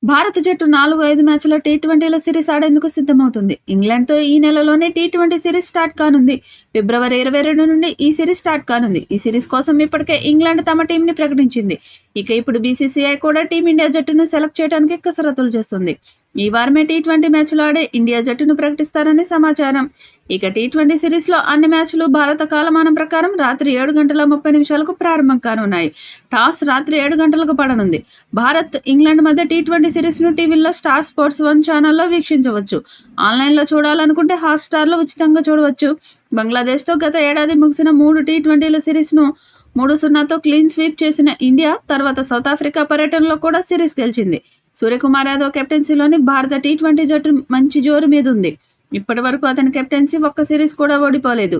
భారత జట్టు 4-5 మ్యాచ్ల టీ20ల సిరీస్ ఆడేందుకు సిద్ధమవుతుంది. ఇంగ్లాండ్తో ఈ నెలలోనే టీ20 సిరీస్ స్టార్ట్ కానుంది. ఫిబ్రవరి 22 నుండి ఈ సిరీస్ స్టార్ట్ కానుంది. ఈ సిరీస్ కోసం ఇప్పటికే ఇంగ్లాండ్ తమ టీంని ప్రకటించింది. ఇక ఇప్పుడు బీసీసీఐ కూడా టీమిండియా జట్టును సెలెక్ట్ చేయడానికి కసరత్తులు చేస్తుంది. ఈ వారమే టీ20 మ్యాచ్లు ఆడే ఇండియా జట్టును ప్రకటిస్తారని సమాచారం. ఇక టీ20 సిరీస్లో అన్ని మ్యాచ్లు భారత కాలమానం ప్రకారం రాత్రి 7:30 ప్రారంభం కానున్నాయి. టాస్ రాత్రి 7 గంటలకు పడనుంది. భారత్, ఇంగ్లాండ్ మధ్య టీ20 సిరీస్ను టీవీలో స్టార్ స్పోర్ట్స్ 1 ఛానల్లో వీక్షించవచ్చు. ఆన్లైన్లో చూడాలనుకుంటే హాట్స్టార్లో ఉచితంగా చూడవచ్చు. బంగ్లాదేశ్తో గత ఏడాది ముగిసిన 3 టీ20ల సిరీస్ను 3-0తో క్లీన్ స్వీప్ చేసిన ఇండియా తర్వాత సౌత్ ఆఫ్రికా పర్యటనలో కూడా సిరీస్ గెలిచింది. సూర్యకుమార్ యాదవ్ కెప్టెన్సీలోని భారత టీ20 జట్టు మంచి జోరు మీద ఉంది. ఇప్పటి వరకు అతని కెప్టెన్సీ ఒక్క సిరీస్ కూడా ఓడిపోలేదు.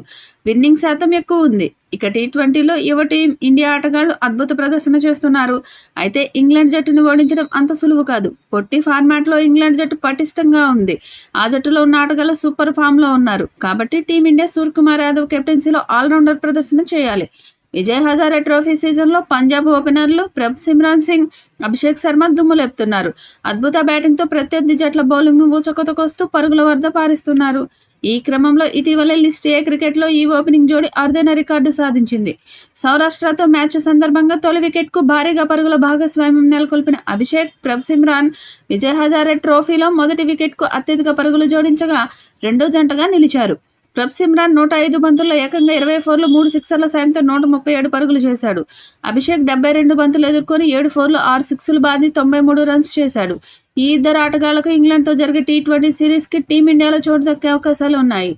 విన్నింగ్ శాతం ఎక్కువ ఉంది. ఇక టీ20లో యువ టీం ఇండియా ఆటగాళ్లు అద్భుత ప్రదర్శన చేస్తున్నారు. అయితే ఇంగ్లాండ్ జట్టును ఓడించడం అంత సులువు కాదు. పొట్టి ఫార్మాట్లో ఇంగ్లాండ్ జట్టు పటిష్టంగా ఉంది. ఆ జట్టులో ఉన్న ఆటగాళ్లు సూపర్ ఫామ్లో ఉన్నారు. కాబట్టి టీమిండియా సూర్యకుమార్ యాదవ్ కెప్టెన్సీలో ఆల్రౌండర్ ప్రదర్శన చేయాలి. విజయ్ హజారే ట్రోఫీ సీజన్లో పంజాబ్ ఓపెనర్లు ప్రభ్-సిమ్రాన్ సింగ్, అభిషేక్ శర్మ దుమ్ము లేపుతున్నారు. అద్భుత బ్యాటింగ్తో ప్రత్యర్థి జట్ల బౌలింగ్ను ఊచకొతకొస్తూ పరుగుల వరద పారిస్తున్నారు. ఈ క్రమంలో ఇటీవలే లిస్ట్ ఏ క్రికెట్లో ఈ ఓపెనింగ్ జోడీ అరుదైన రికార్డు సాధించింది. సౌరాష్ట్రతో మ్యాచ్ సందర్భంగా తొలి వికెట్కు భారీగా పరుగుల భాగస్వామ్యం నెలకొల్పిన అభిషేక్, ప్రభ్-సిమ్రాన్ విజయ్ హజారే ట్రోఫీలో మొదటి వికెట్కు అత్యధిక పరుగులు జోడించగా రెండో జంటగా నిలిచారు. ప్రభ్-సిమ్రాన్ 105 బంతుల్లో ఏకంగా 20 ఫోర్లు, 3 సిక్సర్ల సాయంతో 137 పరుగులు చేశాడు. అభిషేక్ 72 బంతులు ఎదుర్కొని 7 ఫోర్లు, 6 సిక్సులు బాది 93 రన్స్ చేశాడు. ఈ ఇద్దరు ఆటగాళ్లకు ఇంగ్లాండ్తో జరిగే టీ20 సిరీస్కి టీమిండియాలో చోటు దక్కే అవకాశాలు ఉన్నాయి.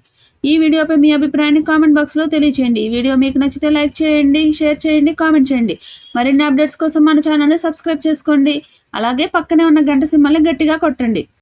ఈ వీడియోపై మీ అభిప్రాయాన్ని కామెంట్ బాక్స్లో తెలియచేయండి. ఈ వీడియో మీకు నచ్చితే లైక్ చేయండి, షేర్ చేయండి, కామెంట్ చేయండి. మరిన్ని అప్డేట్స్ కోసం మన ఛానల్ని సబ్స్క్రైబ్ చేసుకోండి. అలాగే పక్కనే ఉన్న గంట సింబల్ని గట్టిగా కొట్టండి.